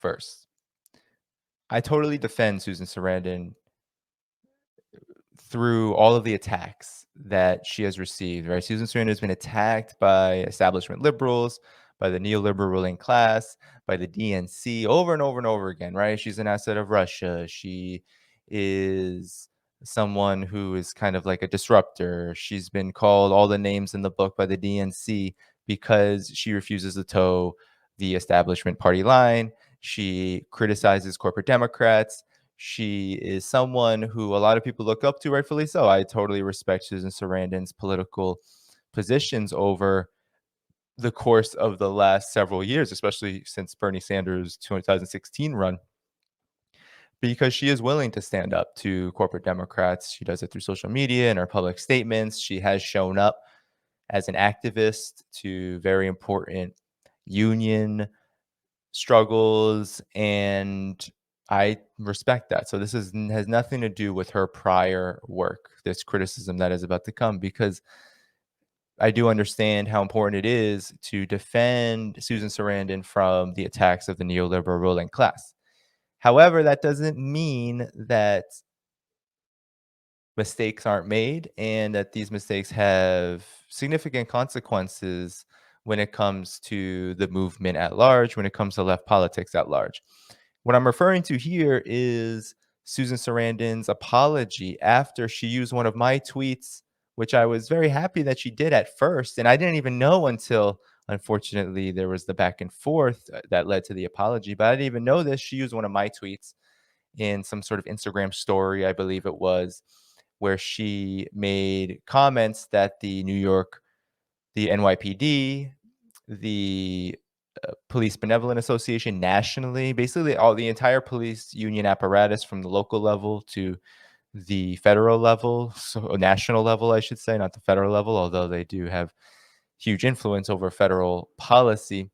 first. I totally defend Susan Sarandon through all of the attacks that she has received, right? Susan Sarandon has been attacked by establishment liberals, by the neoliberal ruling class, by the DNC over and over and over again, right? She's an asset of Russia. She is someone who is kind of like a disruptor. She's been called all the names in the book by the DNC because she refuses to toe the establishment party line. She criticizes corporate Democrats. She is someone who a lot of people look up to, rightfully so. I totally respect Susan Sarandon's political positions over the course of the last several years, especially since Bernie Sanders' 2016 run, because she is willing to stand up to corporate Democrats. She does it through social media and her public statements. She has shown up as an activist to very important union struggles, and I respect that. So this has nothing to do with her prior work, this criticism that is about to come, because I do understand how important it is to defend Susan Sarandon from the attacks of the neoliberal ruling class. However, that doesn't mean that mistakes aren't made and that these mistakes have significant consequences when it comes to the movement at large, when it comes to left politics at large. What I'm referring to here is Susan Sarandon's apology after she used one of my tweets, which I was very happy that she did at first. And I didn't even know until, unfortunately, there was the back and forth that led to the apology. But I didn't even know this. She used one of my tweets in some sort of Instagram story, I believe it was, where she made comments that the NYPD, the Police Benevolent Association nationally, basically all the entire police union apparatus from the local level to the federal level, so national level, I should say, not the federal level, although they do have huge influence over federal policy.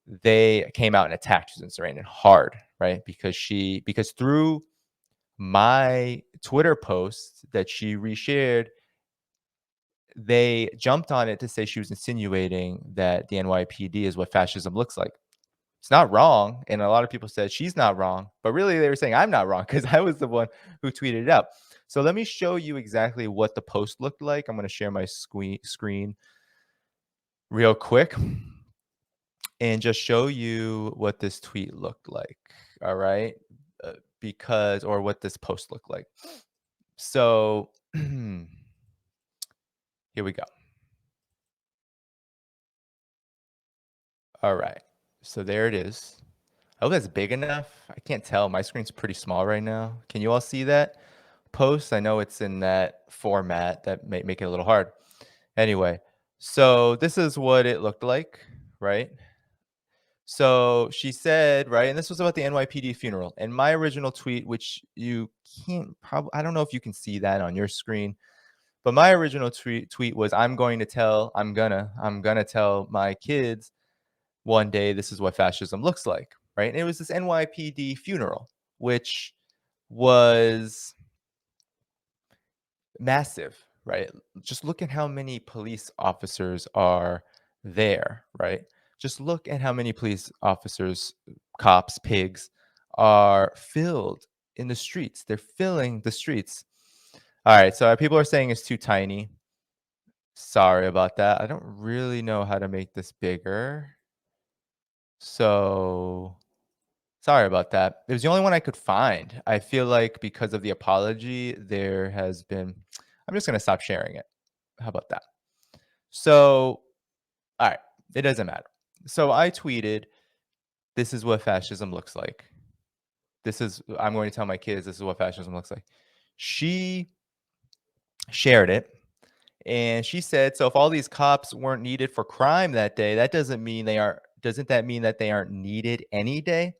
They came out and attacked Susan Sarandon hard, right? Because through my Twitter post that she reshared, they jumped on it to say she was insinuating that the NYPD is what fascism looks like. It's not wrong, and a lot of people said she's not wrong, but really they were saying I'm not wrong because I was the one who tweeted it out. So let me show you exactly what the post looked like. I'm going to share my screen real quick and just show you what this tweet looked like. All right, because or what this post looked like. So here we go. All right, so there it is. I hope that's big enough. I can't tell. My screen's pretty small right now. Can you all see that post? I know it's in that format that may make it a little hard. Anyway, so this is what it looked like, right? So she said, right, and this was about the NYPD funeral. And my original tweet, which you can't probably, I don't know if you can see that on your screen, but my original tweet was, I'm gonna tell my kids one day this is what fascism looks like, right? And it was this NYPD funeral, which was massive, right? Just look at how many police officers are there, right? Just look at how many police officers, cops, pigs are filled in the streets. They're filling the streets. All right, so people are saying it's too tiny. Sorry about that. I don't really know how to make this bigger. So sorry about that. It was the only one I could find. I feel like because of the apology, there has been I'm just gonna stop sharing it. How about that? So, all right, it doesn't matter. So I tweeted, "This is what fascism looks like. I'm going to tell my kids this is what fascism looks like." She shared it, and she said, "So if all these cops weren't needed for crime that day, that doesn't that mean that they aren't needed any day?"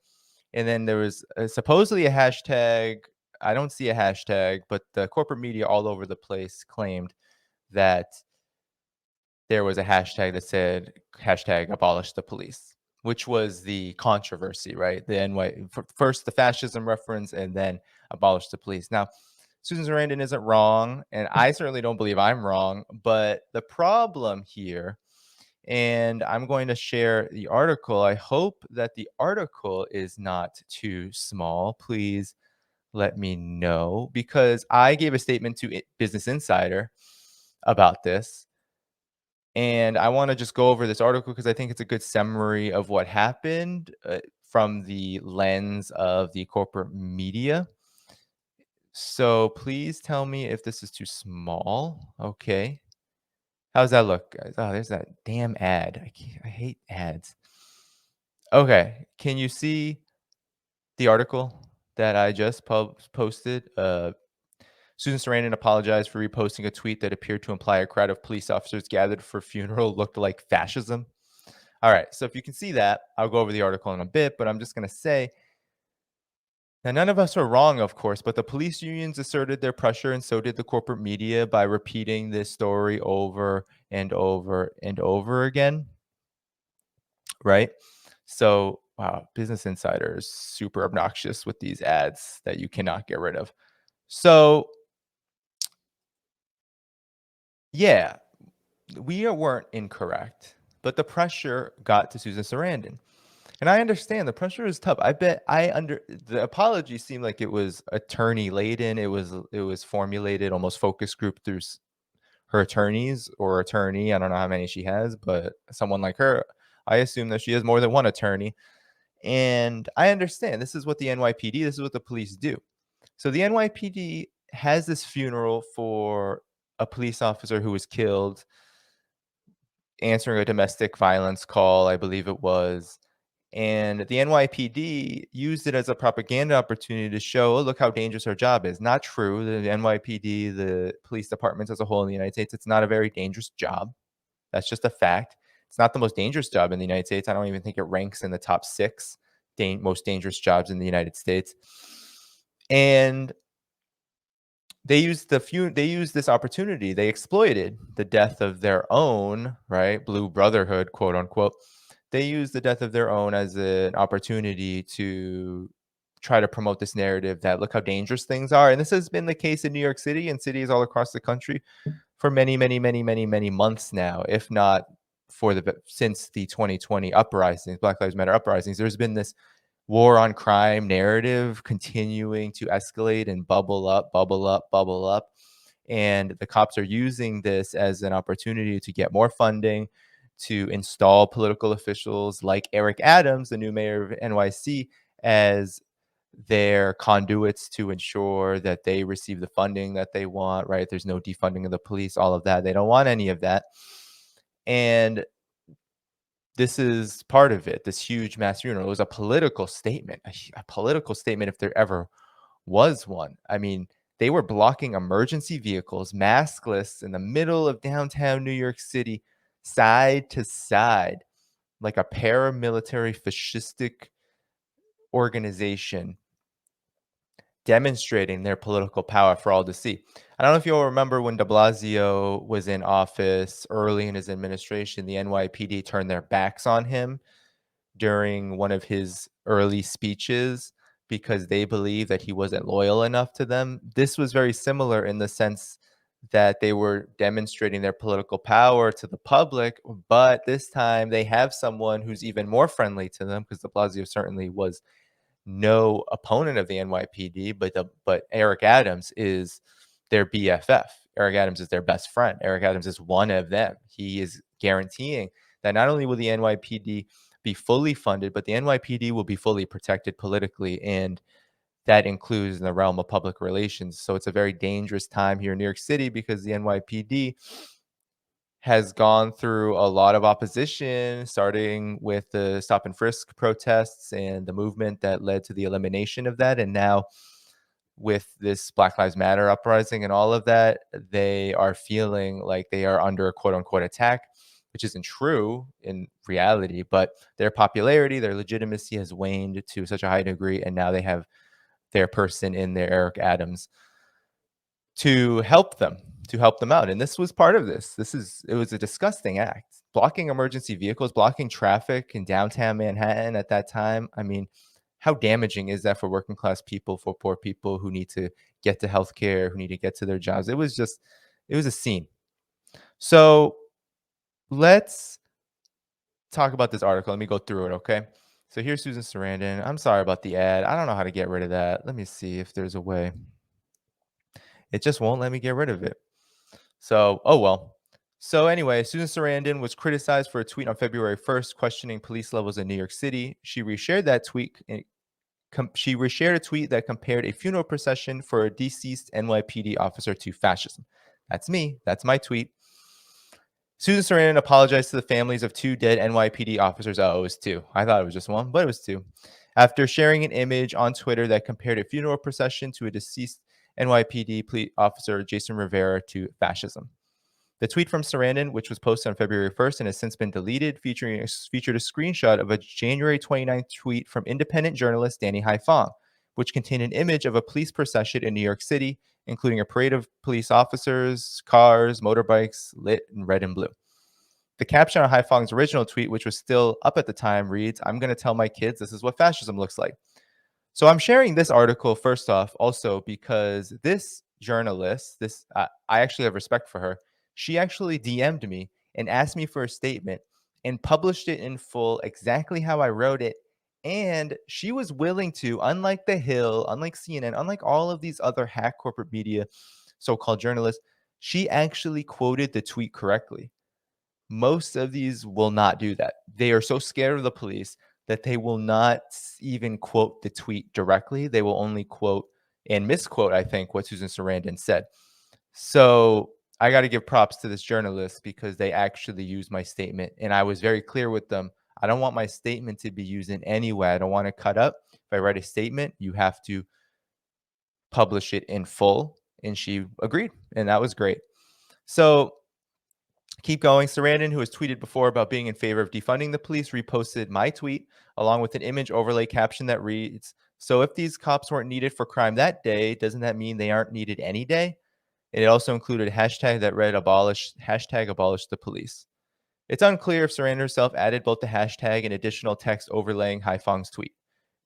And then there was supposedly a hashtag. I don't see a hashtag, but the corporate media all over the place claimed that there was a hashtag that said hashtag abolish the police, which was the controversy, right? The first the fascism reference and then abolish the police. Now, Susan Sarandon isn't wrong, and I certainly don't believe I'm wrong. But the problem here And I'm going to share the article. I hope that the article is not too small. Please let me know because I gave a statement to Business Insider about this. And I want to just go over this article because I think it's a good summary of what happened from the lens of the corporate media. So please tell me if this is too small. Okay. How's that look, guys? Oh, there's that damn ad. I hate ads. Okay. Can you see the article that I just posted? Susan Sarandon apologized for reposting a tweet that appeared to imply a crowd of police officers gathered for funeral looked like fascism. All right. So if you can see that, I'll go over the article in a bit, but I'm just going to say now, none of us are wrong, of course, but the police unions asserted their pressure, and so did the corporate media by repeating this story over and over and over again, right? So, wow, Business Insider is super obnoxious with these ads that you cannot get rid of. So, yeah, weren't incorrect, but the pressure got to Susan Sarandon. And I understand the pressure is tough. I bet I under the apology seemed like it was attorney laden. It was formulated almost focus group through her attorneys or attorney. I don't know how many she has, but someone like her, I assume that she has more than one attorney. And I understand this is what the NYPD, this is what the police do. So the NYPD has this funeral for a police officer who was killed answering a domestic violence call, I believe it was. And the NYPD used it as a propaganda opportunity to show, oh, look how dangerous our job is. Not true. The NYPD, the police departments as a whole in the United States, it's not a very dangerous job. That's just a fact. It's not the most dangerous job in the United States. I don't even think it ranks in the top six most dangerous jobs in the United States. And they used this opportunity. They exploited the death of their own, right? Blue Brotherhood, quote unquote. They used the death of their own as an opportunity to try to promote this narrative that look how dangerous things are. And this has been the case in New York City and cities all across the country for many, many, many, many, many months now, if not since the 2020 uprisings, Black Lives Matter uprisings. There's been this war on crime narrative continuing to escalate and bubble up, bubble up, bubble up. And the cops are using this as an opportunity to get more funding, to install political officials like Eric Adams, the new mayor of NYC, as their conduits to ensure that they receive the funding that they want, right? There's no defunding of the police, all of that. They don't want any of that. And this is part of it, this huge mass funeral. It was a political statement, a political statement if there ever was one. I mean, they were blocking emergency vehicles, maskless in the middle of downtown New York City, side to side, like a paramilitary fascistic organization demonstrating their political power for all to see. I don't know if you'll remember when de Blasio was in office early in his administration, the NYPD turned their backs on him during one of his early speeches because they believed that he wasn't loyal enough to them. This was very similar in the sense that they were demonstrating their political power to the public, but this time they have someone who's even more friendly to them because de Blasio certainly was no opponent of the NYPD, but Eric Adams is their BFF. Eric Adams is their best friend. Eric Adams is one of them. He is guaranteeing that not only will the NYPD be fully funded, but the NYPD will be fully protected politically, and that includes in the realm of public relations. So it's a very dangerous time here in New York City because the NYPD has gone through a lot of opposition, starting with the stop and frisk protests and the movement that led to the elimination of that. And now, with this Black Lives Matter uprising and all of that, they are feeling like they are under a quote unquote attack, which isn't true in reality. But their popularity, their legitimacy has waned to such a high degree. And now they have their person in there, Eric Adams, to help them out. And this was part of this. It was a disgusting act. Blocking emergency vehicles, blocking traffic in downtown Manhattan at that time. I mean, how damaging is that for working class people, for poor people who need to get to healthcare, who need to get to their jobs? It was a scene. So let's talk about this article. Let me go through it, okay? So here's Susan Sarandon. I'm sorry about the ad. I don't know how to get rid of that. Let me see if there's a way. It just won't let me get rid of it. So, oh well. So anyway, Susan Sarandon was criticized for a tweet on February 1st questioning police levels in New York City. She reshared that tweet. She reshared a tweet that compared a funeral procession for a deceased NYPD officer to fascism. That's me. That's my tweet. Susan Sarandon apologized to the families of two dead NYPD officers. Oh, it was two. I thought it was just one, but it was two. After sharing an image on Twitter that compared a funeral procession to a deceased NYPD officer, Jason Rivera, to fascism. The tweet from Sarandon, which was posted on February 1st and has since been deleted, featured a screenshot of a January 29th tweet from independent journalist Danny Haiphong, which contained an image of a police procession in New York City, including a parade of police officers, cars, motorbikes, lit in red and blue. The caption on Haiphong's original tweet, which was still up at the time, reads, "I'm going to tell my kids this is what fascism looks like." So I'm sharing this article first off also because this journalist, I actually have respect for her. She actually DM'd me and asked me for a statement and published it in full exactly how I wrote it. And she was willing to, unlike The Hill, unlike CNN, unlike all of these other hack corporate media, so-called journalists, she actually quoted the tweet correctly. Most of these will not do that. They are so scared of the police that they will not even quote the tweet directly. They will only quote and misquote, I think, what Susan Sarandon said. So I got to give props to this journalist because they actually used my statement. And I was very clear with them. I don't want my statement to be used in any way. I don't want to cut up. If I write a statement, you have to publish it in full. And she agreed. And that was great. So keep going. Sarandon, who has tweeted before about being in favor of defunding the police, reposted my tweet along with an image overlay caption that reads, "So if these cops weren't needed for crime that day, doesn't that mean they aren't needed any day?" It also included a hashtag that read abolish the police. It's unclear if Sarandon herself added both the hashtag and additional text overlaying Haiphong's tweet.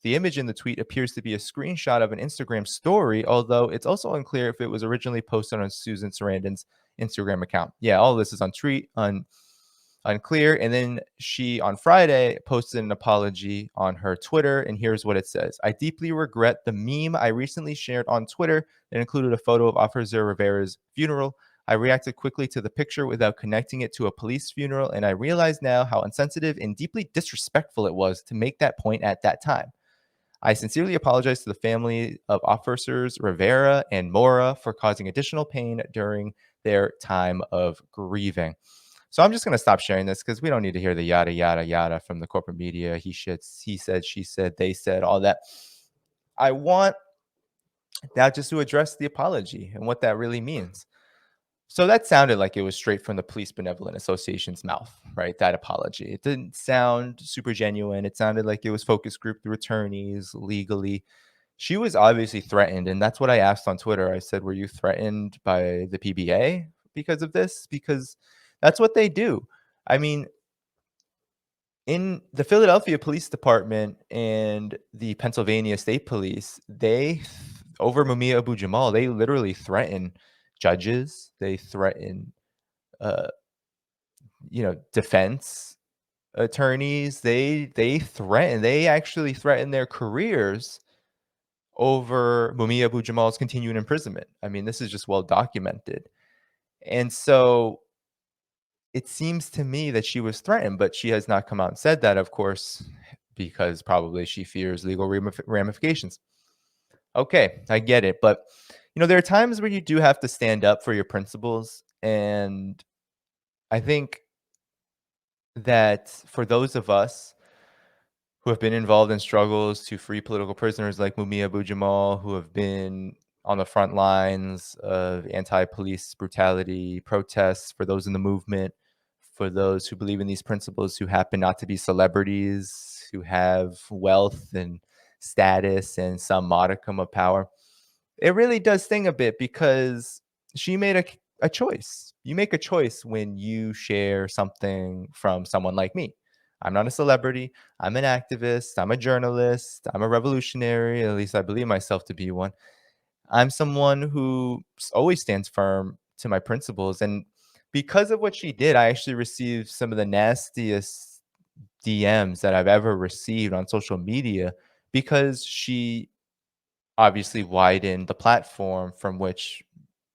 The image in the tweet appears to be a screenshot of an Instagram story, although it's also unclear if it was originally posted on Susan Sarandon's Instagram account. Yeah, all this is unclear. And then she, on Friday, posted an apology on her Twitter. And here's what it says: "I deeply regret the meme I recently shared on Twitter that included a photo of Officer Rivera's funeral. I reacted quickly to the picture without connecting it to a police funeral, and I realize now how insensitive and deeply disrespectful it was to make that point at that time. I sincerely apologize to the family of Officers Rivera and Mora for causing additional pain during their time of grieving." So I'm just going to stop sharing this because we don't need to hear the yada, yada, yada from the corporate media. He said, she said, they said, all that. I want now just to address the apology and what that really means. So that sounded like it was straight from the Police Benevolent Association's mouth, right? That apology. It didn't sound super genuine. It sounded like it was focus group through attorneys legally. She was obviously threatened. And that's what I asked on Twitter. I said, "Were you threatened by the PBA because of this?" Because that's what they do. I mean, in the Philadelphia Police Department and the Pennsylvania State Police, over Mumia Abu Jamal, they literally threaten judges. They threaten, uh, defense attorneys. They actually threaten their careers over Mumia Abu Jamal's continued imprisonment. I mean, this is just well documented. And so it seems to me that she was threatened, but she has not come out and said that, of course, because probably she fears legal ramifications. Okay, I get it. But, there are times where you do have to stand up for your principles. And I think that for those of us who have been involved in struggles to free political prisoners like Mumia Abu Jamal, who have been on the front lines of anti-police brutality protests, for those in the movement, for those who believe in these principles, who happen not to be celebrities, who have wealth and status and some modicum of power. It really does sting a bit because she made a choice. You make a choice when you share something from someone like me. I'm not a celebrity. I'm an activist. I'm a journalist. I'm a revolutionary. At least I believe myself to be one. I'm someone who always stands firm to my principles. And because of what she did, I actually received some of the nastiest DMs that I've ever received on social media because she obviously widened the platform from which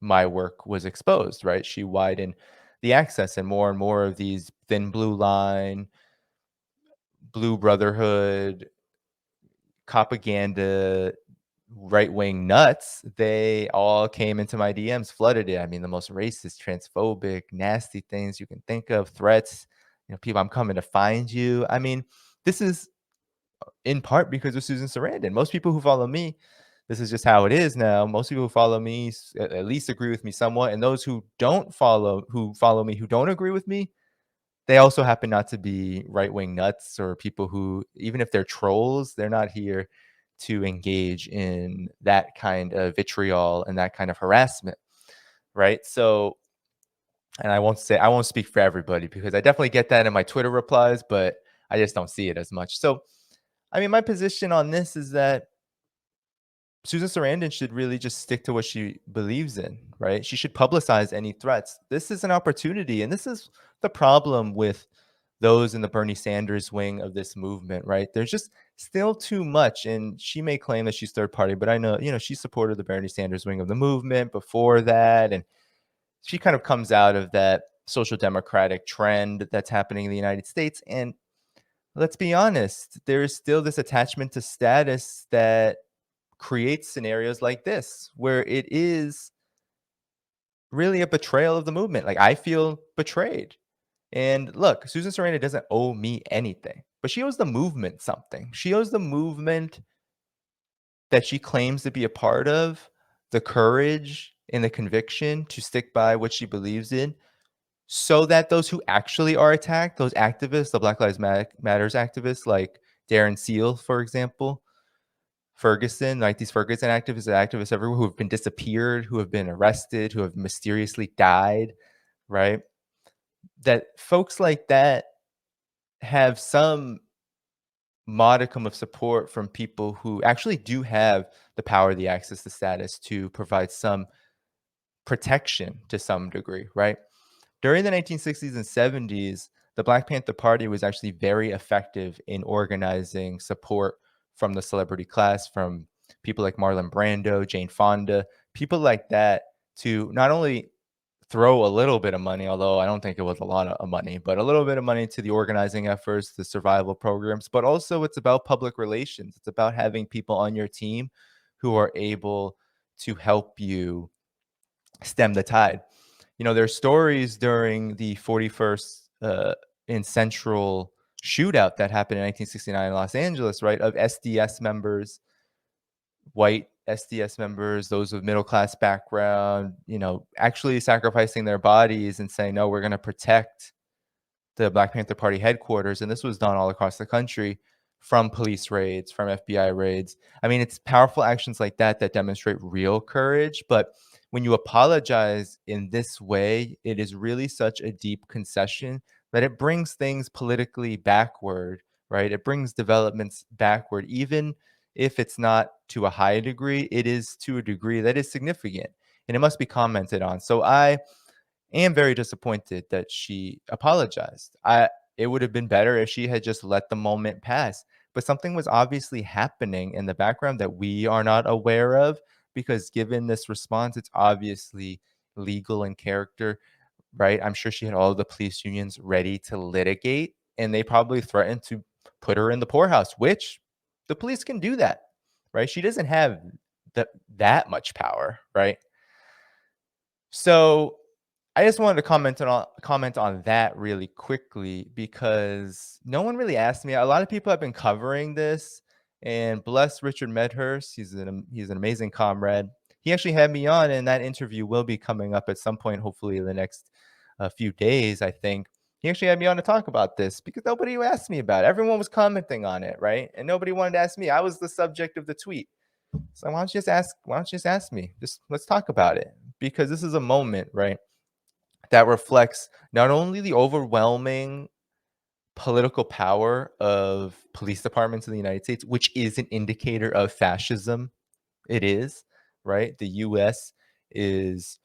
my work was exposed, right? She widened the access, and more of these thin blue line, blue brotherhood, propaganda, right wing nuts, they all came into my DMs, flooded it. I mean, the most racist, transphobic, nasty things you can think of, threats, people, I'm coming to find you. I mean, this is in part because of Susan Sarandon. Most people who follow me, this is just how it is now. Most people who follow me at least agree with me somewhat. And those who follow me, who don't agree with me, they also happen not to be right-wing nuts or people who, even if they're trolls, they're not here to engage in that kind of vitriol and that kind of harassment, right? So, and I won't speak for everybody because I definitely get that in my Twitter replies, but I just don't see it as much. So, I mean, my position on this is that Susan Sarandon should really just stick to what she believes in, right? She should publicize any threats. This is an opportunity, and this is the problem with those in the Bernie Sanders wing of this movement, right? There's just still too much, and she may claim that she's third party, but I know, she supported the Bernie Sanders wing of the movement before that, and she kind of comes out of that social democratic trend that's happening in the United States. And let's be honest, there is still this attachment to status that creates scenarios like this where it is really a betrayal of the movement. Like, I feel betrayed. And look, Susan Sarandon doesn't owe me anything, but she owes the movement something. She owes the movement that she claims to be a part of the courage and the conviction to stick by what she believes in, so that those who actually are attacked, those activists, the Black Lives Matters activists like Darren Seal, for example, Ferguson, like these Ferguson activists and activists everywhere who have been disappeared, who have been arrested, who have mysteriously died, right? That folks like that have some modicum of support from people who actually do have the power, the access, the status to provide some protection to some degree, right? During the 1960s and 70s, the Black Panther Party was actually very effective in organizing support from the celebrity class, from people like Marlon Brando, Jane Fonda, people like that, to not only throw a little bit of money, although I don't think it was a lot of money, but a little bit of money to the organizing efforts, the survival programs. But also, it's about public relations. It's about having people on your team who are able to help you stem the tide. There's stories during the 41st in Central shootout that happened in 1969 in Los Angeles, right? Of SDS members, white SDS members, those with middle class background, actually sacrificing their bodies and saying, no, we're going to protect the Black Panther Party headquarters. And this was done all across the country from police raids, from FBI raids. I mean, it's powerful actions like that that demonstrate real courage. But when you apologize in this way, it is really such a deep concession that it brings things politically backward, right? It brings developments backward, even if it's not to a high degree, it is to a degree that is significant and it must be commented on. So I am very disappointed that she apologized. It would have been better if she had just let the moment pass. But something was obviously happening in the background that we are not aware of, because given this response, it's obviously legal in character, right? I'm sure she had all of the police unions ready to litigate, and they probably threatened to put her in the poorhouse, which the police can do that, right? She doesn't have that much power, right? So I just wanted to comment on that really quickly because no one really asked me. A lot of people have been covering this, and bless Richard Medhurst. He's an amazing comrade. He actually had me on, and that interview will be coming up at some point, hopefully in the next few days, I think. He actually had me on to talk about this because nobody asked me about it. Everyone was commenting on it, right? And nobody wanted to ask me. I was the subject of the tweet. So why don't you just ask me? Just let's talk about it, because this is a moment, right, that reflects not only the overwhelming political power of police departments in the United States, which is an indicator of fascism. It is, right? The US is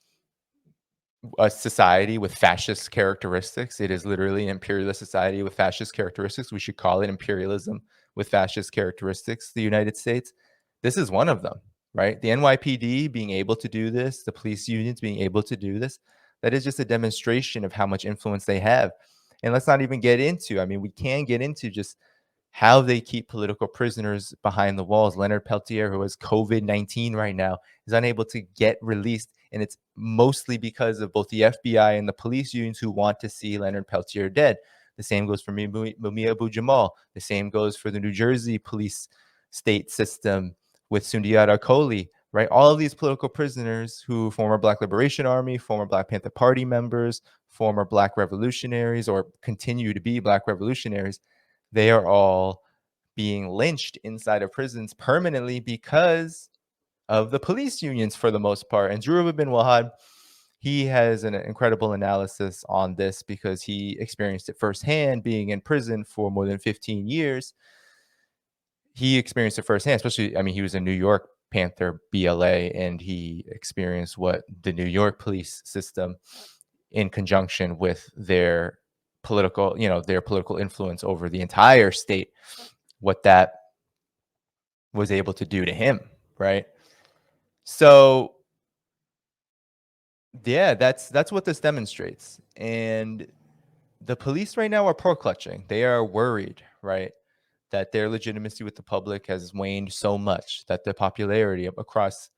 a society with fascist characteristics. It is literally an imperialist society with fascist characteristics. We should call it imperialism with fascist characteristics, the United States. This is one of them, right? The NYPD being able to do this, the police unions being able to do this, that is just a demonstration of how much influence they have. And let's not even get into, I mean, we can get into just how they keep political prisoners behind the walls. Leonard Peltier, who has COVID-19 right now, is unable to get released. And it's mostly because of both the FBI and the police unions who want to see Leonard Peltier dead. The same goes for Mumia Abu Jamal. The same goes for the New Jersey police state system with Sundiata Kohli, right? All of these political prisoners who former Black Liberation Army, former Black Panther Party members, former Black revolutionaries, or continue to be Black revolutionaries, they are all being lynched inside of prisons permanently because of the police unions for the most part. And Drew bin Wahad, he has an incredible analysis on this because he experienced it firsthand being in prison for more than 15 years. He experienced it firsthand, especially, I mean, he was a New York Panther BLA and he experienced what the New York police system in conjunction with their political, their political influence over the entire state, what that was able to do to him, right? So yeah, that's what this demonstrates. And the police right now are pearl clutching. They are worried, right, that their legitimacy with the public has waned so much that the popularity across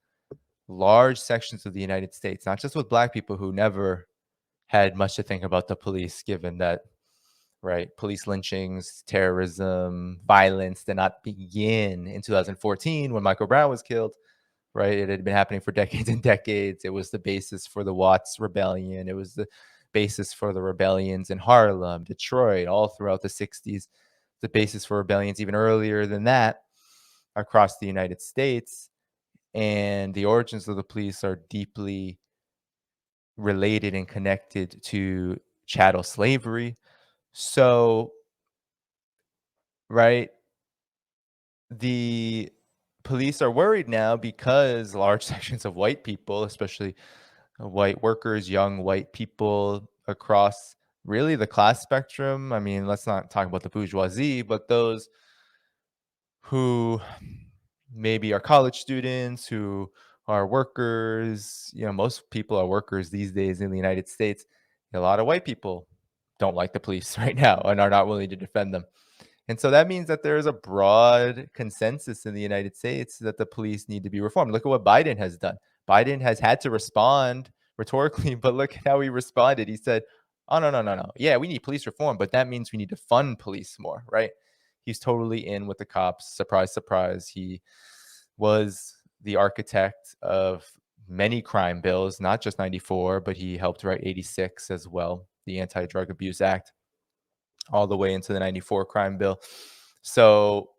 large sections of the United States, not just with Black people who never had much to think about the police, given that, right, police lynchings, terrorism, violence did not begin in 2014 when Michael Brown was killed, right? It had been happening for decades and decades. It was the basis for the Watts Rebellion. It was the basis for the rebellions in Harlem, Detroit, all throughout the 60s. The basis for rebellions even earlier than that across the United States. And the origins of the police are deeply related and connected to chattel slavery. So, right, the police are worried now because large sections of white people, especially white workers, young white people across really the class spectrum. I mean, let's not talk about the bourgeoisie, but those who maybe are college students, who are workers. Most people are workers these days in the United States. A lot of white people don't like the police right now and are not willing to defend them. And so that means that there is a broad consensus in the United States that the police need to be reformed. Look at what Biden has done. Biden has had to respond rhetorically, but look at how he responded. He said, "Oh, no, no, no, no. Yeah, we need police reform, but that means we need to fund police more," right? He's totally in with the cops. Surprise, surprise. He was the architect of many crime bills, not just 94, but he helped write 86 as well, the Anti-Drug Abuse Act, all the way into the 94 crime bill. So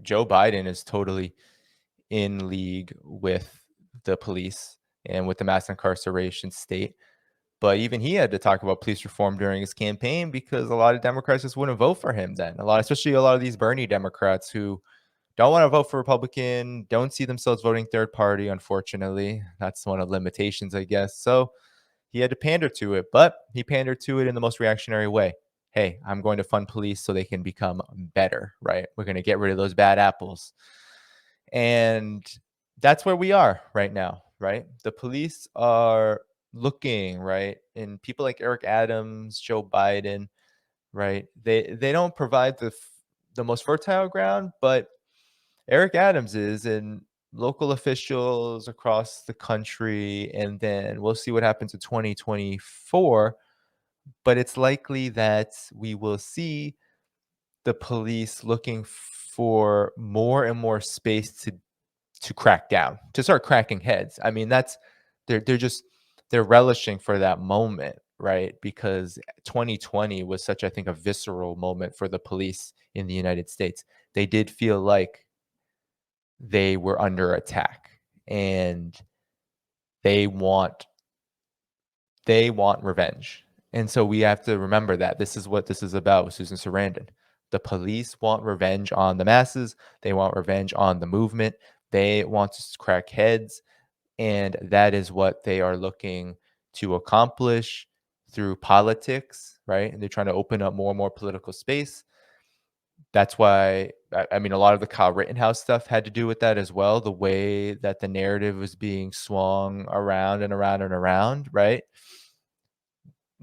Joe Biden is totally in league with the police and with the mass incarceration state. But even he had to talk about police reform during his campaign because a lot of Democrats just wouldn't vote for him then. Especially a lot of these Bernie Democrats who don't want to vote for Republican, don't see themselves voting third party, unfortunately. That's one of the limitations, I guess. So he had to pander to it, but he pandered to it in the most reactionary way. Hey, I'm going to fund police so they can become better, right? We're going to get rid of those bad apples. And that's where we are right now, right? The police are looking, right? And people like Eric Adams, Joe Biden, right? They don't provide the most fertile ground, but Eric Adams is, and local officials across the country, and then we'll see what happens in 2024. But it's likely that we will see the police looking for more and more space to crack down, to start cracking heads. I mean, they're just they're relishing for that moment, right? Because 2020 was such, I think, a visceral moment for the police in the United States. They did feel like they were under attack and they want revenge. And so we have to remember that this is what this is about with Susan Sarandon. The police want revenge on the masses. They want revenge on the movement. They want to crack heads. And that is what they are looking to accomplish through politics, right? And they're trying to open up more and more political space. That's why I mean, a lot of the Kyle Rittenhouse stuff had to do with that as well, the way that the narrative was being swung around and around and around, right?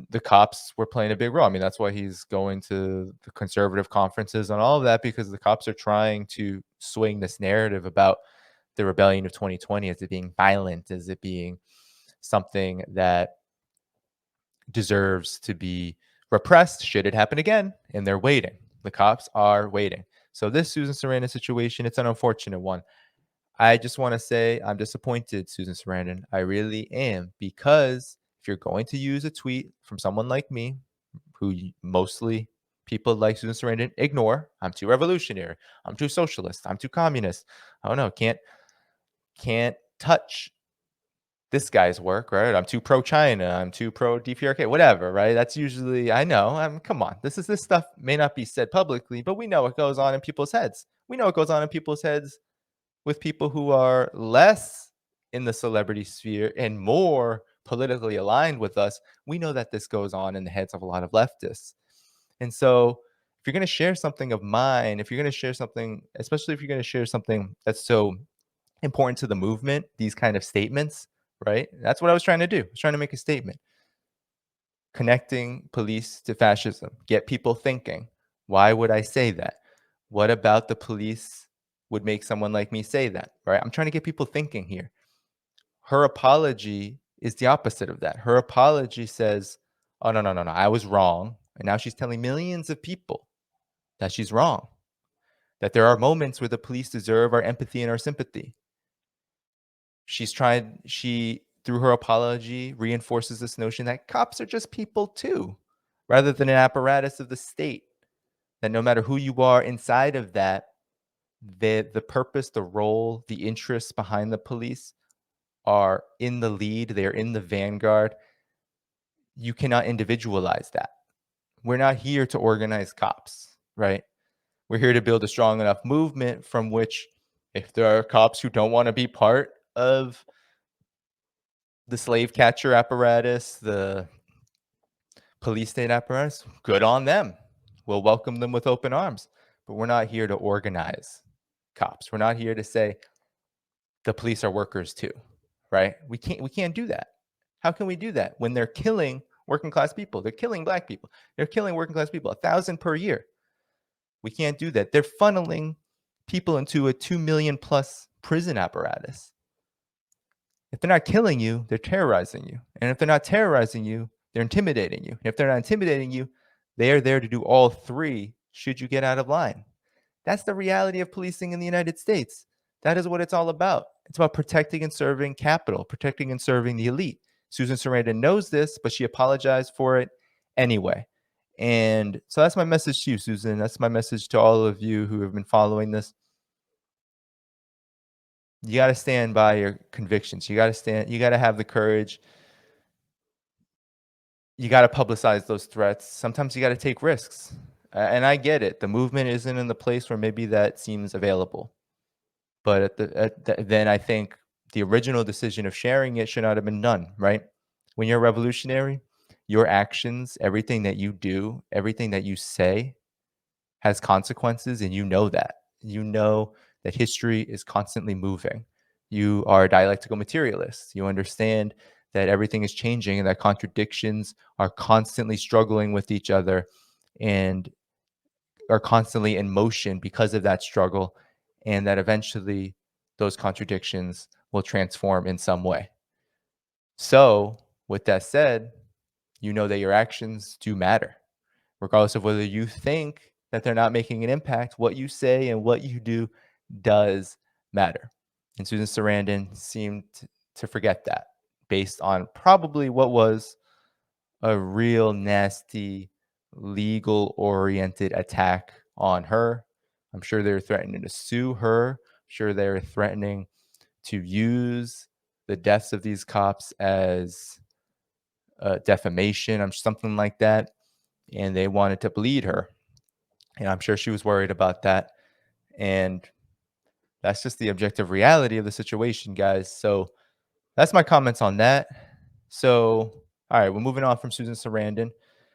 The cops were playing a big role. I mean, that's why he's going to the conservative conferences and all of that, because the cops are trying to swing this narrative about the rebellion of 2020 as it being violent, as it being something that deserves to be repressed should it happen again. And they're waiting. The cops are waiting. So this Susan Sarandon situation, it's an unfortunate one. I just want to say I'm disappointed, Susan Sarandon. I really am, because if you're going to use a tweet from someone like me, who mostly people like Susan Sarandon ignore, I'm too revolutionary, I'm too socialist, I'm too communist. I don't know, can't touch this guy's work, right? I'm too pro China, I'm too pro DPRK, whatever, right? That's usually, I know. Come on, this stuff may not be said publicly, but we know what goes on in people's heads. We know what goes on in people's heads with people who are less in the celebrity sphere and more politically aligned with us. We know that this goes on in the heads of a lot of leftists. And so if you're going to share something of mine, if you're going to share something, especially if you're going to share something that's so important to the movement, these kind of statements, right? That's what I was trying to do. I was trying to make a statement, connecting police to fascism, get people thinking. Why would I say that? What about the police would make someone like me say that, right? I'm trying to get people thinking here. Her apology is the opposite of that. Her apology says, oh, no, no, no, no, I was wrong. And now she's telling millions of people that she's wrong, that there are moments where the police deserve our empathy and our sympathy. She, through her apology, reinforces this notion that cops are just people too, rather than an apparatus of the state. That no matter who you are inside of that, the purpose, the role, the interests behind the police are in the lead, they're in the vanguard. You cannot individualize that. We're not here to organize cops, right? We're here to build a strong enough movement from which, if there are cops who don't want to be part of the slave catcher apparatus, the police state apparatus, good on them. We'll welcome them with open arms. But we're not here to organize cops. We're not here to say the police are workers too, right? We can't do that. How can we do that when they're killing working class people? They're killing black people. They're killing working class people, 1,000 per year. We can't do that. They're funneling people into a 2 million plus prison apparatus. If they're not killing you, they're terrorizing you. And if they're not terrorizing you, they're intimidating you. And if they're not intimidating you, they are there to do all three should you get out of line. That's the reality of policing in the United States. That is what it's all about. It's about protecting and serving capital, protecting and serving the elite. Susan Sarandon knows this, but she apologized for it anyway. And so that's my message to you, Susan. That's my message to all of you who have been following this. You got to stand by your convictions. You got to have the courage. You got to publicize those threats. Sometimes you got to take risks. And I get it. The movement isn't in the place where maybe that seems available. But then I think the original decision of sharing it should not have been done, right? When you're a revolutionary, your actions, everything that you do, everything that you say has consequences, and you know that. You know that history is constantly moving. You are a dialectical materialist. You understand that everything is changing and that contradictions are constantly struggling with each other and are constantly in motion because of that struggle, and that eventually those contradictions will transform in some way. So, with that said, you know that your actions do matter, regardless of whether you think that they're not making an impact. What you say and what you do does matter. And Susan Sarandon seemed to forget that, based on probably what was a real nasty, legal oriented attack on her. I'm sure they're threatening to sue her. I'm sure they're threatening to use the deaths of these cops as defamation, something like that. And they wanted to bleed her. And I'm sure she was worried about that. And that's just the objective reality of the situation, guys. So that's my comments on that. So, all right, we're moving on from Susan Sarandon.